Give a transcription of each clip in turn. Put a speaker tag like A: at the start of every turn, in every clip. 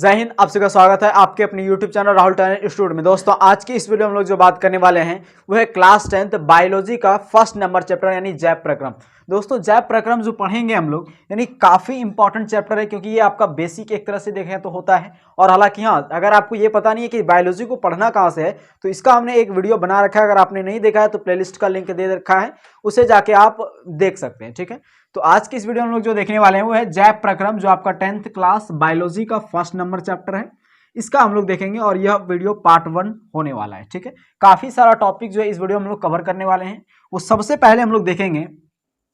A: जय हिंद। आप सबका स्वागत है आपके अपने YouTube channel Rahul talent institute में। दोस्तों आज की इस वीडियो में हम लोग जो बात करने वाले हैं वो है क्लास 10th बायोलॉजी का फर्स्ट नंबर चैप्टर यानी जैव प्रक्रम। दोस्तों जैव प्रक्रम जो पढ़ेंगे हम लोग यानी काफी इंपॉर्टेंट चैप्टर है, क्योंकि ये आपका बेसिक एक तरह से देखें तो होता है। और हालांकि हाँ, अगर आपको ये पता नहीं है कि बायोलॉजी को पढ़ना कहाँ से है तो इसका हमने एक वीडियो बना रखा है। अगर आपने नहीं देखा है तो प्लेलिस्ट का लिंक दे रखा है, उसे जाके आप देख सकते हैं। ठीक है, तो आज की इस वीडियो में हम लोग जो देखने वाले हैं वो है जैव प्रक्रम, जो आपका 10th क्लास बायोलॉजी का फर्स्ट नंबर चैप्टर है। इसका हम लोग देखेंगे और यह वीडियो पार्ट 1 होने वाला है। ठीक है, काफी सारा टॉपिक जो है इस वीडियो में हम लोग कवर करने वाले हैं। वो सबसे पहले हम लोग देखेंगे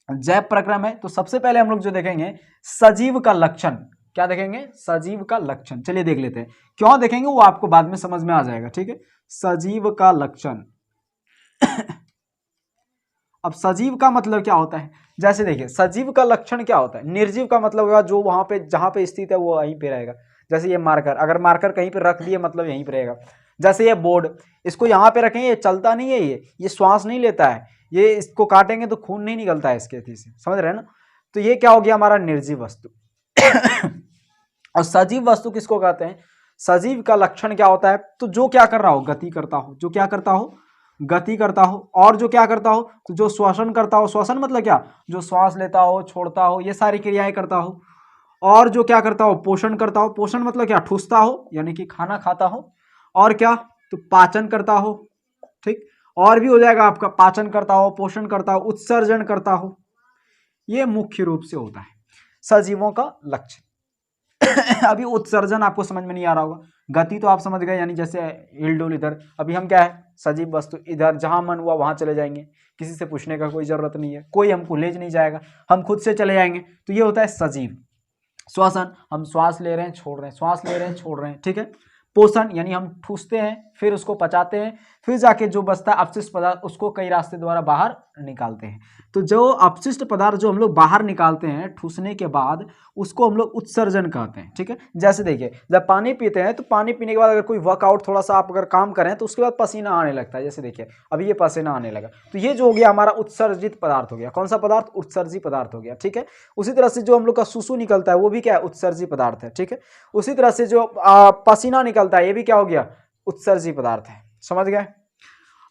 A: जैव प्रक्रम है, तो सबसे पहले हम लोग जो देखेंगे सजीव का लक्षण। क्या देखेंगे? सजीव का लक्षण। चलिए देख लेते हैं। क्यों देखेंगे वो आपको बाद में समझ में आ जाएगा। ठीक है, सजीव का लक्षण। अब सजीव का मतलब क्या होता है? जैसे देखिए सजीव का लक्षण क्या होता है। निर्जीव का मतलब होगा जो वहां पे जहां पे स्थित है वो वहीं पे रहेगा। जैसे ये मार्कर, अगर मार्कर कहीं पे रख दिए मतलब यहीं पे रहेगा। जैसे ये बोर्ड, इसको यहाँ पे रखेंगे, ये चलता नहीं है, ये श्वास नहीं लेता है, ये इसको काटेंगे तो खून नहीं निकलता है इसके थी से, समझ रहे हैं ना। तो ये क्या हो गया हमारा निर्जीव वस्तु। और सजीव वस्तु किसको कहते हैं? सजीव का लक्षण क्या होता है? तो जो क्या कर रहा हो, गति करता हो, जो क्या करता हो, गति करता हो, और जो क्या करता हो, तो जो श्वसन करता हो। श्वसन मतलब क्या? जो श्वास लेता हो, छोड़ता हो, ये सारी क्रियाएं करता हो। और जो क्या करता हो, पोषण करता हो। पोषण मतलब क्या? ठूसता हो, यानी कि खाना खाता हो। और क्या? तो पाचन करता हो। ठीक, और भी हो जाएगा आपका, पाचन करता हो, पोषण करता हो, उत्सर्जन करता हो। ये मुख्य रूप से होता है सजीवों का लक्षण। अभी उत्सर्जन आपको समझ में नहीं आ रहा होगा, गति तो आप समझ गए, यानी जैसे हिलडुल इधर। अभी हम क्या है, सजीव वस्तु, इधर जहां मन हुआ वहां चले जाएंगे, किसी से पूछने का कोई जरूरत नहीं है, कोई हमको ले नहीं जाएगा, हम खुद से चले जाएंगे। तो ये होता है सजीव। श्वसन, हम श्वास ले रहे हैं, छोड़ रहे हैं, श्वास ले रहे हैं, छोड़ रहे हैं। ठीक है। पोषण यानी हम ठूसते हैं, फिर उसको पचाते हैं, फिर जाके जो बचता है अपशिष्ट पदार्थ उसको कई रास्ते द्वारा बाहर निकालते हैं। तो जो अपशिष्ट पदार्थ जो हम लोग बाहर निकालते हैं ठूसने के बाद, उसको हम लोग उत्सर्जन कहते हैं। ठीक है, जैसे देखिए जब पानी पीते हैं तो पानी पीने के बाद अगर कोई वर्कआउट थोड़ा सा आप अगर काम करें तो उसके बाद पसीना आने लगता है। जैसे देखिए अभी ये पसीना आने लगा, तो ये जो हो गया हमारा उत्सर्जित पदार्थ हो गया। कौन सा पदार्थ? उत्सर्जित पदार्थ हो गया। ठीक है, उसी तरह से जो हम लोग का सुसु निकलता है वो भी क्या है? उत्सर्जित पदार्थ है। ठीक है, उसी तरह से जो पसीना निकलता है ये भी क्या हो गया? उत्सर्जित पदार्थ है। समझ गए।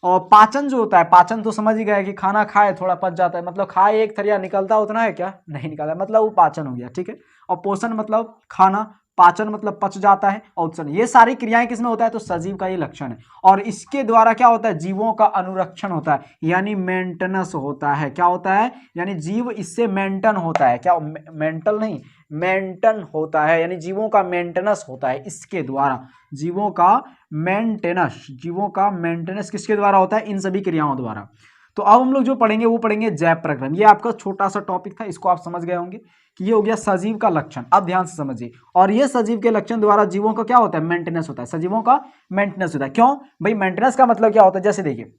A: और पाचन जो होता है, पाचन तो समझ ही गए कि खाना खाए थोड़ा पच जाता है, मतलब खाए एक थरिया निकलता उतना है क्या? नहीं निकलता, मतलब वो पाचन हो गया। ठीक है, और पोषण मतलब खाना, पाचन मतलब पच जाता है, और उत्सर्जन, ये सारी क्रियाएं किसमें होता है? तो सजीव का ये लक्षण है। और इसके द्वारा क्या होता है? जीवों का अनुरक्षण होता है, यानी मेंटेनेंस होता है। क्या होता है? यानी जीव इससे मेंटेन होता है। क्या? मेंटल नहीं, मेंटेन होता है, यानी जीवों का मेंटेनेंस होता है इसके द्वारा। जीवों का मेंटेनेंस, जीवों का मेंटेनेंस किसके द्वारा होता है? इन सभी क्रियाओं द्वारा। तो अब हम लोग जो पढ़ेंगे वो पढ़ेंगे जैव प्रक्रम। ये आपका छोटा सा टॉपिक था, इसको आप समझ गए होंगे कि ये हो गया सजीव का लक्षण। अब ध्यान से समझिए, और ये सजीव के लक्षण द्वारा जीवों का क्या होता है? मेंटेनेंस होता है। सजीवों का मेंटेनेंस होता है। क्यों भाई? मेंटेनेंस का मतलब क्या होता है? जैसे देखिए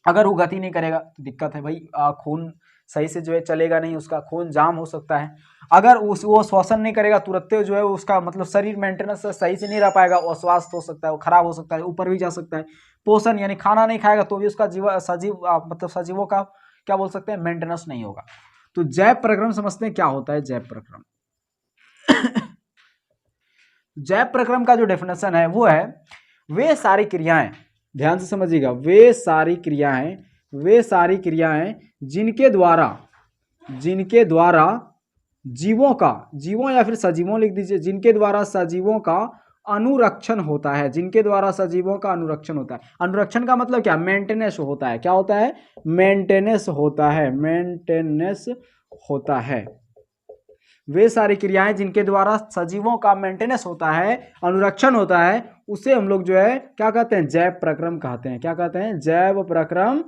A: अगर वो गति नहीं करेगा तो दिक्कत है भाई, खून सही से जो है चलेगा नहीं, उसका खून जाम हो सकता है। अगर वो श्वसन नहीं करेगा तुरंत जो है उसका मतलब शरीर मेंटेनेंस सही से नहीं रह पाएगा, और स्वास्थ्य हो सकता है, वो खराब हो सकता है, ऊपर भी जा सकता है। पोषण यानी खाना नहीं खाएगा तो भी उसका सजीव मतलब सजीवों का क्या बोल सकते हैं? मेंटेनेंस नहीं होगा। तो जैव प्रक्रम समझते हैं क्या होता है जैव प्रक्रम। जैव प्रक्रम का जो डेफिनेशन है वो है वे सारी क्रियाएं, ध्यान से समझिएगा, वे सारी क्रियाएं जिनके द्वारा जीवों का, जीवों या फिर सजीवों लिख दीजिए, जिनके द्वारा सजीवों का अनुरक्षण होता है। जिनके द्वारा सजीवों का अनुरक्षण होता है। अनुरक्षण का मतलब क्या? मेंटेनेंस होता है। क्या होता है? मेंटेनेंस होता है, मेंटेनेंस होता है। वे सारी क्रियाएं जिनके द्वारा सजीवों का मेंटेनेंस होता है, अनुरक्षण होता है, उसे हम लोग जो है क्या कहते हैं? जैव प्रक्रम कहते हैं। क्या कहते हैं? जैव प्रक्रम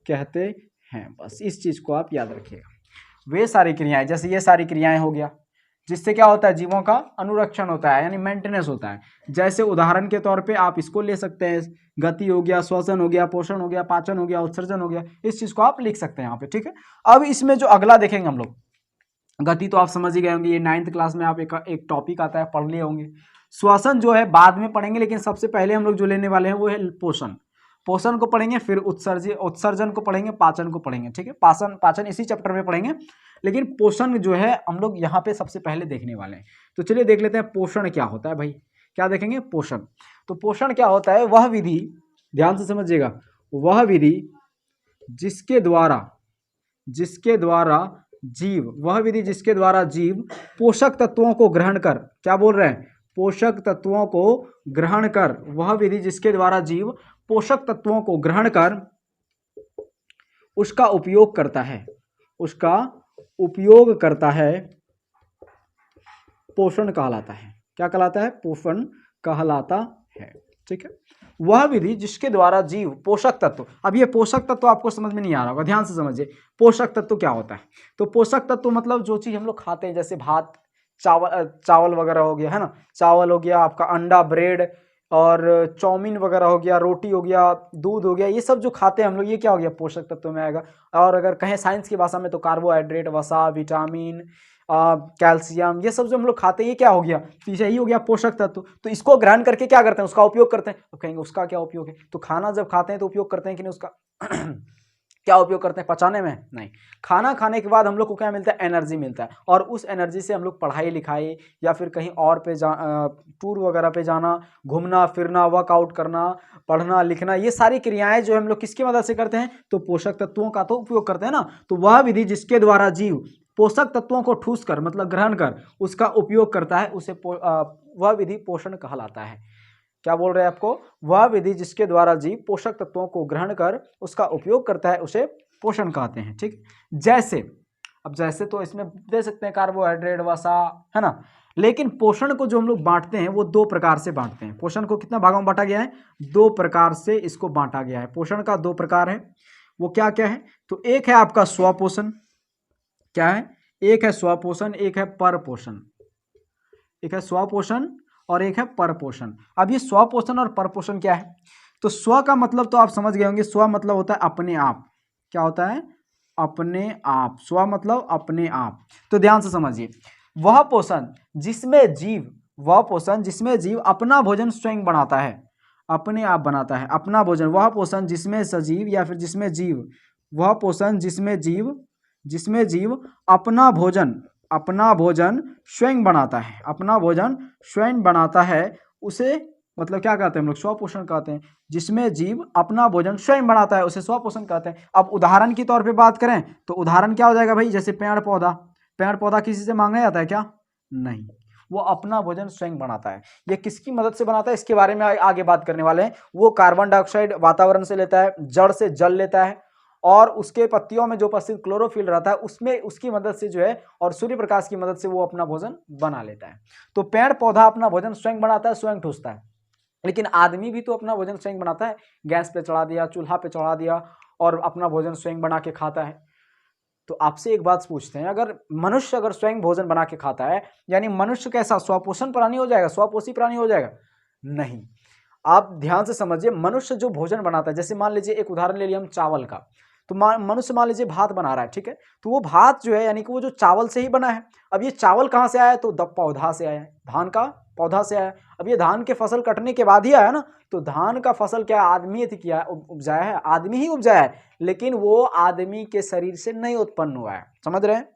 A: कहते हैं। बस इस चीज को आप याद रखिएगा। वे सारी क्रियाएं, जैसे ये सारी क्रियाएं हो गया, जिससे क्या होता है? जीवों का अनुरक्षण होता है, यानी मेंटेनेंस होता है। जैसे उदाहरण के तौर पे आप इसको ले सकते हैं, गति हो गया, श्वसन हो गया, पोषण हो गया, पाचन हो गया, उत्सर्जन हो गया। इस चीज को आप लिख सकते हैं यहाँ पे। ठीक है, अब इसमें जो अगला देखेंगे हम लोग, गति तो आप समझ ही गए होंगे, ये 9th क्लास में आप एक टॉपिक आता है, पढ़ लिए होंगे। श्वसन जो है बाद में पढ़ेंगे, लेकिन सबसे पहले हम लोग जो लेने वाले हैं वो है पोषण। पोषण को पढ़ेंगे, फिर उत्सर्जन को पढ़ेंगे, पाचन को पढ़ेंगे। ठीक है, पाचन इसी चैप्टर में पढ़ेंगे, लेकिन पोषण जो है हम लोग यहाँ पे सबसे पहले देखने वाले हैं। तो चलिए देख लेते हैं पोषण क्या होता है भाई। क्या देखेंगे? पोषण। तो पोषण क्या होता है? वह विधि, ध्यान से समझिएगा, वह विधि जिसके द्वारा जीव, वह विधि जिसके द्वारा जीव पोषक तत्वों को ग्रहण कर, क्या बोल रहे हैं? पोषक तत्वों को ग्रहण कर, वह विधि जिसके द्वारा जीव पोषक तत्वों को ग्रहण कर उसका उपयोग करता है, उसका उपयोग करता है, पोषण कहलाता है। क्या कहलाता है? पोषण कहलाता है। ठीक है, वह विधि जिसके द्वारा जीव पोषक तत्व, अब ये पोषक तत्व आपको समझ में नहीं आ रहा होगा, ध्यान से समझिए। पोषक तत्व क्या होता है? तो पोषक तत्व मतलब जो चीज हम लोग खाते हैं, जैसे भात, चावल वगैरह हो गया, है ना, चावल हो गया, आपका अंडा, ब्रेड और चाउमीन वगैरह हो गया, रोटी हो गया, दूध हो गया, ये सब जो खाते हैं हम लोग, ये क्या हो गया? पोषक तत्व में आएगा। और अगर कहें साइंस की भाषा में तो कार्बोहाइड्रेट, वसा, विटामिन, कैल्शियम, ये सब जो हम लोग खाते हैं ये क्या हो गया? तो यही हो गया पोषक तत्व। तो इसको ग्रहण करके क्या करते हैं? उसका उपयोग करते हैं। तो कहेंगे उसका क्या उपयोग है? तो खाना जब खाते हैं तो उपयोग करते हैं कि नहीं उसका? क्या उपयोग करते हैं? पचाने में? नहीं। खाना खाने के बाद हम लोग को क्या मिलता है? एनर्जी मिलता है, और उस एनर्जी से हम लोग पढ़ाई लिखाई या फिर कहीं और पे टूर वगैरह पे जाना, घूमना फिरना, वर्कआउट करना, पढ़ना लिखना, ये सारी क्रियाएं जो हम लोग किसकी मदद से करते हैं? तो पोषक तत्वों का तो उपयोग करते हैं ना। तो वह विधि जिसके द्वारा जीव पोषक तत्वों को ठूस कर, मतलब ग्रहण कर उसका उपयोग करता है, उसे वह विधि पोषण कहलाता है। क्या बोल रहे हैं आपको? वह विधि जिसके द्वारा जीव पोषक तत्वों को ग्रहण कर उसका उपयोग करता है, उसे पोषण कहते हैं। ठीक, जैसे, अब जैसे तो इसमें दे सकते हैं कार्बोहाइड्रेट, वसा, है ना। लेकिन पोषण को जो हम लोग बांटते हैं वो दो प्रकार से बांटते हैं। पोषण को कितना भागों में बांटा गया है? दो प्रकार से इसको बांटा गया है। पोषण का दो प्रकार है, वो क्या क्या है? तो एक है आपका स्वपोषण, क्या है? एक है स्वपोषण, एक है परपोषण। एक है स्वपोषण और एक है परपोषण। अब ये स्वपोषण और परपोषण क्या है? तो स्व का मतलब तो आप समझ गए होंगे, स्व मतलब होता है अपने आप। क्या होता है? अपने आप। स्व मतलब अपने आप। तो ध्यान से समझिए, वह पोषण जिसमें जीव, वह पोषण जिसमें जीव अपना भोजन स्वयं बनाता है, अपने आप बनाता है अपना भोजन। वह पोषण जिसमें सजीव या फिर जिसमें जीव, वह पोषण जिसमें जीव अपना भोजन स्वयं बनाता है, अपना भोजन स्वयं बनाता है, उसे मतलब क्या कहते हैं हम लोग? स्वपोषण कहते हैं। जिसमें जीव अपना भोजन स्वयं बनाता है उसे स्वपोषण कहते हैं। अब उदाहरण के तौर पे बात करें तो उदाहरण क्या हो जाएगा भाई? जैसे पेड़ पौधा किसी से मांगा जाता है क्या? नहीं, वो अपना भोजन स्वयं बनाता है। ये किसकी मदद से बनाता है इसके बारे में आगे बात करने वाले हैं। वो कार्बन डाइऑक्साइड वातावरण से लेता है, जड़ से जल लेता है, और उसके पत्तियों में जो उपस्थित क्लोरोफिल रहता है उसमें उसकी मदद से जो है, और सूर्य प्रकाश की मदद से वो अपना भोजन बना लेता है। तो पेड़ पौधा अपना भोजन स्वयं बनाता है, स्वयं ठूसता है। लेकिन आदमी भी तो अपना भोजन स्वयं बनाता है, गैस पे चढ़ा दिया, चूल्हा पे चढ़ा दिया और अपना भोजन स्वयं बना के खाता है। तो आपसे एक बात पूछते हैं, अगर मनुष्य अगर स्वयं भोजन बना के खाता है, यानी मनुष्य कैसा स्वपोषण प्राणी हो जाएगा, स्वपोषी प्राणी हो जाएगा? नहीं। आप ध्यान से समझिए, मनुष्य जो भोजन बनाता है, जैसे मान लीजिए एक उदाहरण ले लिया हम चावल का, तो मनुष्य मान लीजिए भात बना रहा है, ठीक है, तो वो भात जो है यानी कि वो जो चावल से ही बना है। अब ये चावल कहाँ से आया है? तो पौधा से आया है, धान का पौधा से आया है। अब ये धान के फसल कटने के बाद ही आया ना, तो धान का फसल क्या आदमी किया है, उपजाया है, आदमी ही उपजाया है, लेकिन वो आदमी के शरीर से नहीं उत्पन्न हुआ है, समझ रहे हैं?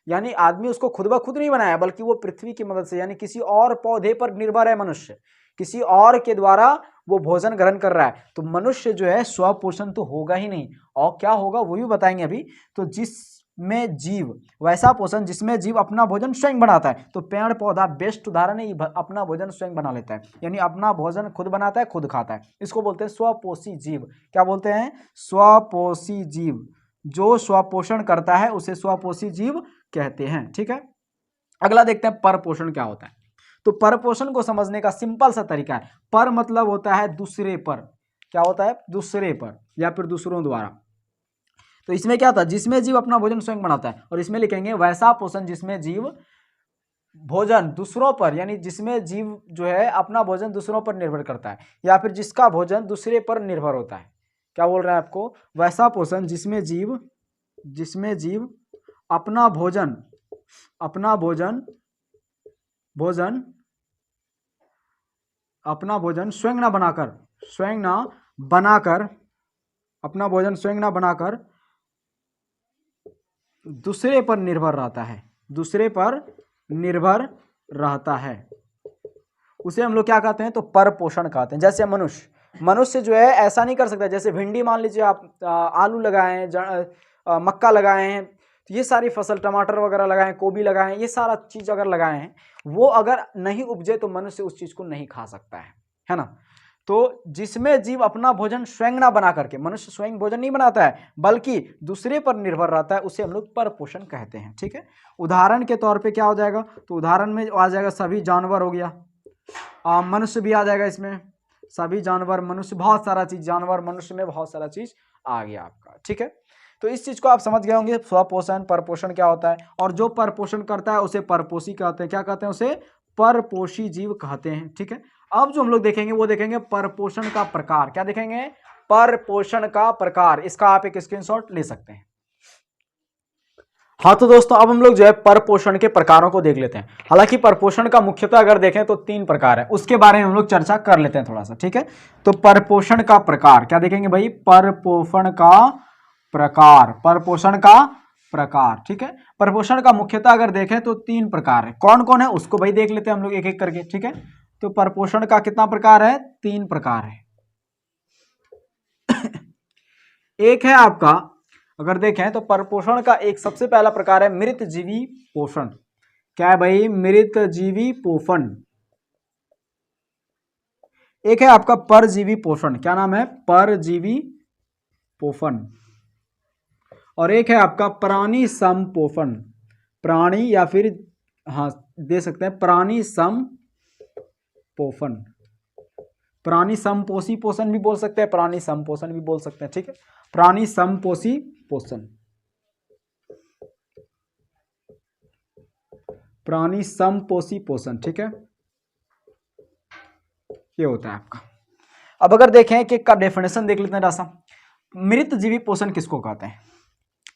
A: यानी आदमी उसको खुद ब खुद नहीं बनाया, बल्कि वो पृथ्वी की मदद से, यानी किसी और पौधे पर निर्भर है मनुष्य, किसी और के द्वारा वो भोजन ग्रहण कर रहा है। तो मनुष्य जो है स्वपोषण तो होगा ही नहीं, और क्या होगा वो भी बताएंगे अभी। तो जिसमें जीव, वैसा पोषण जिसमें जीव अपना भोजन स्वयं बनाता है। तो पेड़ पौधा बेस्ट उदाहरण है, अपना भोजन स्वयं बना लेता है, यानी अपना भोजन खुद बनाता है, खुद खाता है। इसको बोलते हैं स्वपोषी जीव। क्या बोलते हैं? स्वपोषी जीव। जो स्वपोषण करता है उसे स्वपोषी जीव कहते हैं। ठीक है, अगला देखते हैं परपोषण क्या होता है। तो परपोषण को समझने का सिंपल सा तरीका है, पर मतलब होता है दूसरे पर। क्या होता है? दूसरे पर या फिर दूसरों द्वारा। तो इसमें क्या था? जिसमें जीव अपना भोजन स्वयं बनाता है, और इसमें लिखेंगे वैसा पोषण जिसमें जीव भोजन दूसरों पर, यानी जिसमें जीव जो है अपना भोजन दूसरों पर निर्भर करता है, या फिर जिसका भोजन दूसरे पर निर्भर होता है। क्या बोल रहे हैं आपको? वैसा पोषण जिसमें जीव अपना भोजन स्वयं ना बनाकर अपना भोजन स्वयं ना बनाकर दूसरे पर निर्भर रहता है, उसे हम लोग क्या कहते हैं, तो परपोषण कहते हैं। जैसे मनुष्य जो है ऐसा नहीं कर सकता, जैसे भिंडी मान लीजिए आप, आलू लगाए हैं, मक्का लगाए हैं, तो ये सारी फसल, टमाटर वगैरह लगाए हैं, गोभी लगाए हैं, ये सारा चीज अगर लगाए हैं, वो अगर नहीं उपजे तो मनुष्य उस चीज को नहीं खा सकता है ना। तो जिसमें जीव अपना भोजन स्वयं ना बना करके, मनुष्य स्वयं भोजन नहीं बनाता है बल्कि दूसरे पर निर्भर रहता है, उसे हम लोग परपोषण कहते हैं। ठीक है, उदाहरण के तौर पे क्या हो जाएगा, तो उदाहरण में आ जाएगा सभी जानवर हो गया, मनुष्य भी आ जाएगा इसमें, सभी जानवर, मनुष्य, बहुत सारा चीज, जानवर मनुष्य में बहुत सारा चीज आ गया आपका। ठीक है, तो इस चीज को आप समझ गए होंगे, स्वपोषण परपोषण क्या होता है, और जो परपोषण करता है उसे परपोषी कहते हैं। क्या कहते हैं, उसे परपोषी जीव कहते हैं। ठीक है, अब जो हम लोग देखेंगे वो देखेंगे परपोषण का प्रकार। क्या देखेंगे, परपोषण का प्रकार। इसका आप एक स्क्रीनशॉट ले सकते हैं। हाँ तो दोस्तों अब हम लोग जो है परपोषण के प्रकारों को देख लेते हैं। हालांकि परपोषण का मुख्यतः अगर देखें तो 3 प्रकार है, उसके बारे में हम लोग चर्चा कर लेते हैं थोड़ा सा। ठीक है, तो परपोषण का प्रकार क्या देखेंगे भाई, परपोषण का प्रकार, परपोषण का प्रकार। ठीक है, परपोषण का मुख्यतः अगर देखें तो 3 प्रकार है। कौन कौन है उसको भाई देख लेते हैं हम लोग एक एक करके। ठीक है, तो परपोषण का कितना प्रकार है, 3 प्रकार है। एक है आपका, अगर देखें तो परपोषण का एक सबसे पहला प्रकार है मृत जीवी पोषण। क्या है भाई, मृत जीवी पोषण। एक है आपका परजीवी पोषण, क्या नाम है, परजीवी पोषण। और एक है आपका प्राणी सम पोषण, प्राणी या फिर हाँ दे सकते हैं प्राणी सम पोषण, प्राणी समपोषी पोषण भी बोल सकते हैं, प्राणी समपोषण भी बोल सकते हैं। ठीक है, प्राणी समपोषी पोषण, प्राणी समपोषी पोषण। ठीक है, ये होता है आपका। अब अगर देखें कि का डेफिनेशन देख लेते हैं रासा, मृत जीवी पोषण किसको कहते हैं।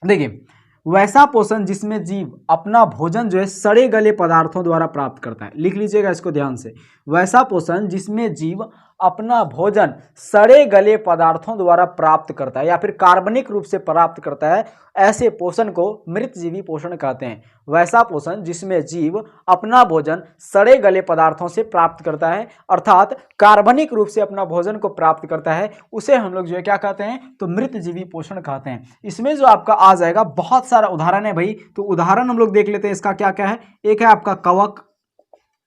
A: देखिए, वैसा पोषण जिसमें जीव अपना भोजन जो है सड़े गले पदार्थों द्वारा प्राप्त करता है। लिख लीजिएगा इसको ध्यान से, वैसा पोषण जिसमें जीव अपना भोजन सड़े गले पदार्थों द्वारा प्राप्त करता है या फिर कार्बनिक रूप से प्राप्त करता है, ऐसे पोषण को मृत जीवी पोषण कहते हैं। वैसा पोषण जिसमें जीव अपना भोजन सड़े गले पदार्थों से प्राप्त करता है, अर्थात कार्बनिक रूप से अपना भोजन को प्राप्त करता है, उसे हम लोग जो है क्या कहते हैं, तो मृत जीवी पोषण कहते हैं। इसमें जो आपका आ जाएगा बहुत सारा उदाहरण है भाई, तो उदाहरण हम लोग देख लेते हैं इसका क्या क्या है। एक है आपका कवक,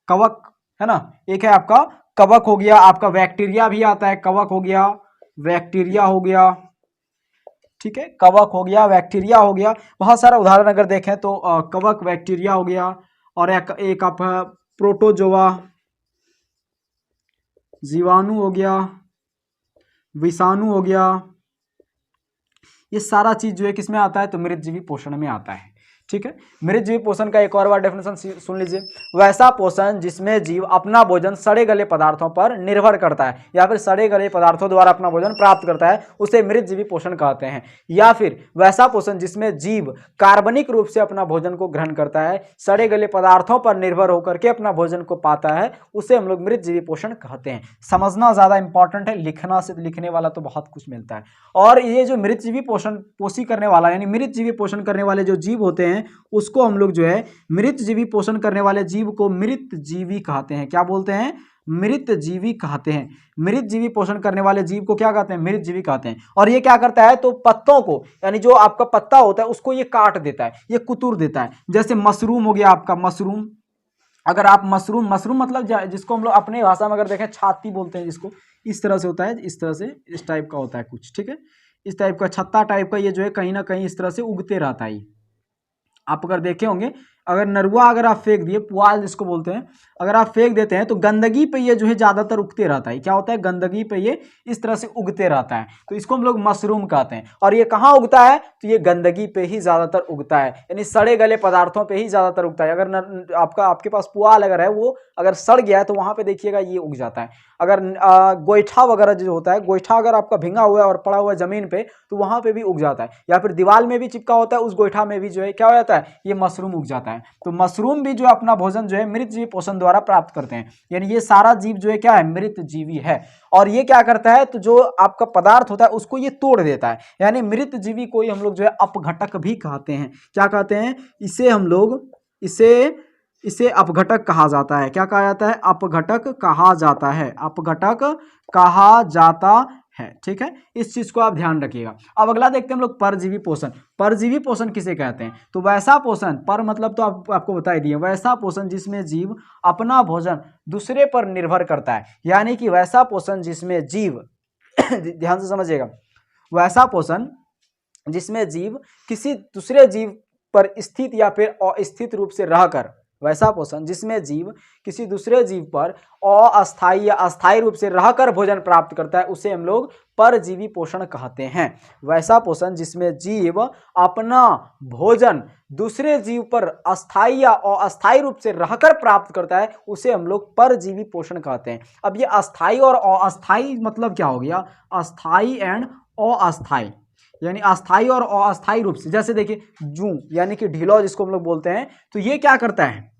A: कवक है ना, एक है आपका कवक हो गया, आपका बैक्टीरिया भी आता है, कवक हो गया, बैक्टीरिया हो गया। ठीक है, कवक हो गया, बैक्टीरिया हो गया, बहुत सारा उदाहरण अगर देखें तो कवक, बैक्टीरिया हो गया, और एक आप प्रोटोजोआ, जीवाणु हो गया, विषाणु हो गया। ये सारा चीज जो है किसमें आता है, तो मृत जीवी पोषण में आता है। ठीक है, मृत जीवी पोषण का एक और बार डेफिनेशन सुन लीजिए, वैसा पोषण जिसमें जीव अपना भोजन सड़े गले पदार्थों पर निर्भर करता है या फिर सड़े गले पदार्थों द्वारा अपना भोजन प्राप्त करता है, उसे मृत जीवी पोषण कहते हैं। या फिर वैसा पोषण जिसमें जीव कार्बनिक रूप से अपना भोजन को ग्रहण करता है, सड़े गले पदार्थों पर निर्भर होकर के अपना भोजन को पाता है, उसे हम लोग मृत जीवी पोषण कहते हैं। समझना ज्यादा इंपॉर्टेंट है, लिखना से लिखने वाला तो बहुत कुछ मिलता है। और ये जो मृत जीवी पोषी करने वाला यानी मृत जीवी पोषण करने वाले जो जीव होते हैं, उसको हम लोग जो है मृत जीवी पोषण करने वाले जीव को मृत जीवी कहते हैं। क्या बोलते हैं, मृत जीवी कहते हैं। मृत जीवी पोषण करने वाले जीव को क्या कहते हैं, मृत जीवी कहते हैं। और ये क्या करता है, तो पत्तों को यानी जो आपका पत्ता होता है उसको ये काट देता है, ये कुतुर देता है। जैसे मशरूम हो गया आपका, मशरूम, अगर आप मशरूम मतलब जिसको हम लोग अपने भाषा में अगर देखें छाती बोलते हैं, जिसको इस तरह से होता है, इस तरह से, इस टाइप का होता है कुछ। ठीक है, इस टाइप का छत्ता टाइप का ये जो है कहीं ना कहीं इस तरह से उगते रहता है। आप अगर देखे होंगे, अगर नरुआ अगर आप फेंक दिए, पुआल जिसको बोलते हैं, अगर आप फेंक देते हैं तो गंदगी पे ये जो है ज्यादातर उगते रहता है। क्या होता है, गंदगी पे ये इस तरह से उगते रहता है, तो इसको हम लोग मशरूम कहते हैं। और ये कहाँ उगता है, तो ये गंदगी पे ही ज्यादातर उगता है, यानी सड़े गले पदार्थों पे ही ज्यादातर उगता है। अगर आपके पास पुआल अगर है, वो अगर सड़ गया है तो वहां पे देखिएगा ये उग जाता है। अगर गोईठा वगैरह जो होता है, गोईठा अगर आपका भिंगा हुआ है और पड़ा हुआ है जमीन पे, तो वहां पे भी उग जाता है। या फिर दीवार में भी चिपका होता है, उस गोईठा में भी जो है क्या हो जाता है, ये मशरूम उग जाता है। तो मशरूम भी जो है अपना भोजन जो है मृत जीवी पोषण द्वारा प्राप्त करते हैं, यानी ये सारा जीव जो है क्या है, मृत जीवी है। और ये क्या करता है, तो जो आपका पदार्थ होता है उसको ये तोड़ देता है, यानी मृत जीवी को हम लोग जो है अपघटक भी कहते हैं। क्या कहते हैं, इसे हम लोग, इसे इसे अपघटक कहा जाता है। क्या कहा जाता है? अपघटक कहा जाता है, अपघटक कहा जाता है। ठीक है, इस चीज को आप ध्यान रखिएगा। अब अगला देखते हैं हम लोग परजीवी पोषण। परजीवी पोषण किसे कहते हैं? तो वैसा पोषण, पर मतलब तो आपको बता ही दिए, वैसा पोषण जिसमें जीव अपना भोजन दूसरे पर निर्भर करता है, यानी कि वैसा पोषण जिसमें जीव ध्यान से समझिएगा, वैसा पोषण जिसमें जीव किसी दूसरे जीव पर स्थित या फिर अस्थित रूप से रहकर, वैसा पोषण जिसमें जीव किसी दूसरे जीव पर अस्थायी या अस्थायी रूप से रहकर भोजन प्राप्त करता है, उसे हम लोग परजीवी पोषण कहते हैं। वैसा पोषण जिसमें जीव अपना भोजन दूसरे जीव पर अस्थायी या अस्थायी रूप से रहकर प्राप्त करता है, उसे हम लोग परजीवी पोषण कहते हैं। अब ये अस्थायी और अस्थायी मतलब क्या हो गया? अस्थायी एंड अस्थायी, यानी अस्थायी और अस्थायी रूप से। जैसे देखिए जूं यानी कि ढीलो जिसको हम लोग बोलते हैं, तो ये क्या करता है?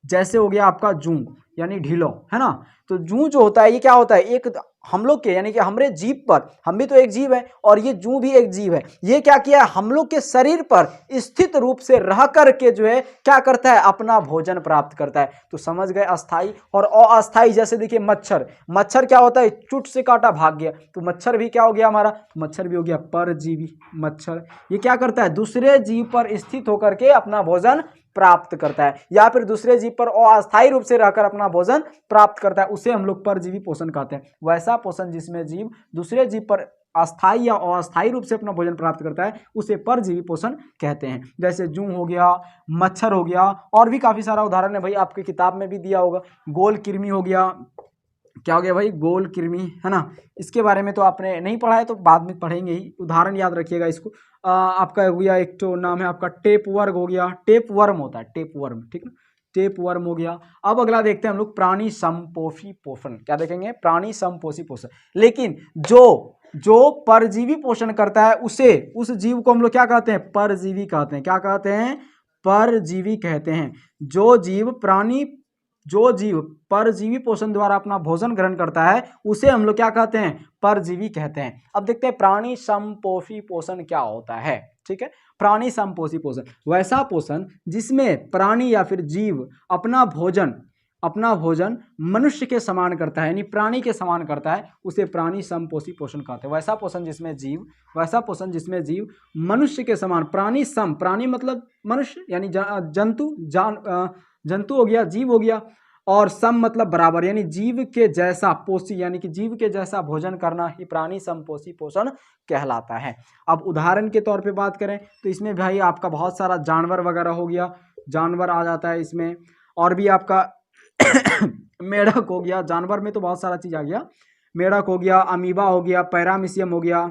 A: जैसे हो गया आपका जूं यानी ढीलो, है ना। तो जूं जो होता है ये क्या होता है? एक हम लोग के यानी कि हमारे जीव पर, हम भी तो एक जीव है और ये जूं भी एक जीव है, ये क्या किया है? हम लोग के शरीर पर स्थित रूप से रह करके जो है क्या करता है? अपना भोजन प्राप्त करता है। तो समझ गए अस्थाई और अस्थाई। जैसे देखिए मच्छर, मच्छर क्या होता है? चुट से काटा भाग गया, तो मच्छर भी क्या हो गया हमारा? मच्छर भी हो गया परजीवी। मच्छर ये क्या करता है? दूसरे जीव पर स्थित होकर के अपना भोजन प्राप्त करता है, या फिर दूसरे जीव पर अस्थायी रूप से रहकर अपना भोजन प्राप्त करता है, उसे हम लोग परजीवी पोषण कहते हैं। वैसा पोषण जिसमें जीव दूसरे जीव पर अस्थायी या अस्थायी रूप से अपना भोजन प्राप्त करता है, उसे परजीवी पोषण कहते हैं। जैसे जूं हो गया, मच्छर हो गया, और भी काफी सारा उदाहरण है भाई, आपकी किताब में भी दिया होगा। गोल कृमि हो गया, क्या हो गया भाई? गोल कृमि, है ना। इसके बारे में तो आपने नहीं पढ़ा है तो बाद में पढ़ेंगे ही, उदाहरण याद रखिएगा इसको। आपका हो गया एक तो नाम है आपका टेप वर्म हो गया, टेप वर्म होता है, टेप वर्म, ठीक ना, टेप वर्म हो गया। अब अगला देखते हैं हम लोग प्राणी समपोषी पोषण। क्या देखेंगे? प्राणी समपोषी पोषण। लेकिन जो परजीवी पोषण करता है उसे, उस जीव को हम लोग क्या कहते हैं? परजीवी कहते हैं। क्या कहते हैं? परजीवी कहते हैं। जो जीव परजीवी पोषण द्वारा अपना भोजन ग्रहण करता है, उसे हम लोग क्या कहते हैं? परजीवी कहते हैं। अब देखते हैं प्राणी समपोषी पोषण क्या होता है। ठीक है, प्राणी समपोषी पोषण वैसा पोषण जिसमें प्राणी या फिर जीव अपना भोजन मनुष्य के समान करता है, यानी प्राणी के समान करता है, उसे प्राणी समपोषी पोषण कहते हैं। वैसा पोषण जिसमें जीव मनुष्य के समान, प्राणी मतलब मनुष्य यानी जंतु हो गया, जीव हो गया, और सम मतलब बराबर, यानी जीव के जैसा, पोषी यानी कि जीव के जैसा भोजन करना ही प्राणी समपोषी पोषण कहलाता है। अब उदाहरण के तौर पे बात करें तो इसमें भाई आपका बहुत सारा जानवर वगैरह हो गया, जानवर आ जाता है इसमें, और भी आपका मेढक हो गया, जानवर में तो बहुत सारा चीज आ गया। मेढक हो गया, अमीबा हो गया, पैरामीशियम हो गया,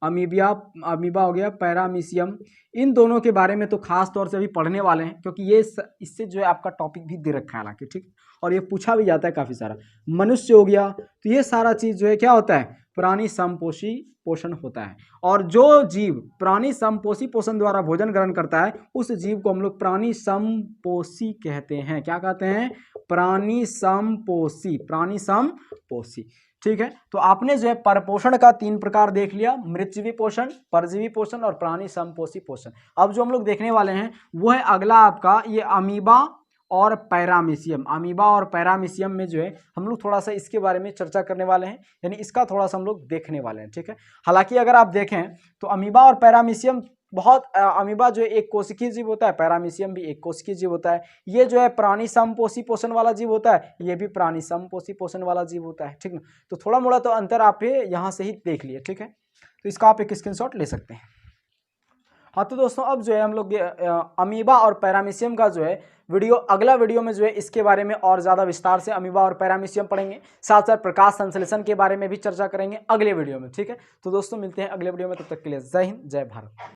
A: अमीबा हो गया, पैरामीशियम। इन दोनों के बारे में तो खास तौर से अभी पढ़ने वाले हैं, क्योंकि ये इससे जो है आपका टॉपिक भी दे रखा है हालांकि, ठीक, और ये पूछा भी जाता है काफी सारा। मनुष्य हो गया, तो ये सारा चीज जो है क्या होता है? प्राणी समपोषी पोषण होता है। और जो जीव प्राणी समपोषी पोषण द्वारा भोजन ग्रहण करता है, उस जीव को हम लोग प्राणी समपोषी कहते हैं। क्या कहते हैं? प्राणी समपोषी, प्राणी समपोषी। ठीक है, तो आपने जो है परपोषण का 3 प्रकार देख लिया, मृतजीवी पोषण, परजीवी पोषण और प्राणी समपोषी पोषण। अब जो हम लोग देखने वाले हैं वो है अगला आपका ये अमीबा और पैरामीशियम। अमीबा और पैरामीशियम में जो है हम लोग थोड़ा सा इसके बारे में चर्चा करने वाले हैं, यानी इसका थोड़ा सा हम लोग देखने वाले हैं। ठीक है, हालांकि अगर आप देखें तो अमीबा और पैरामीशियम बहुत, अमीबा जो एक कोशिकीय जीव होता है, पैरामीशियम भी एक कोशिकीय जीव होता है। ये जो है प्राणी समपोषी पोषण वाला जीव होता है, ये भी प्राणी समपोषी पोषण वाला जीव होता है। ठीक ना, तो थोड़ा मोड़ा तो अंतर आप यहाँ से ही देख लिए। ठीक है, तो इसका आप एक स्क्रीनशॉट ले सकते हैं। हाँ तो दोस्तों अब जो है हम लोग अमीबा और पैरामीशियम का जो है वीडियो, अगला वीडियो में जो है इसके बारे में और ज़्यादा विस्तार से अमीबा और पैरामीशियम पढ़ेंगे, साथ साथ प्रकाश संश्लेषण के बारे में भी चर्चा करेंगे अगले वीडियो में। ठीक है, तो दोस्तों मिलते हैं अगले वीडियो में, तब तक के लिए जय हिंद, जय भारत।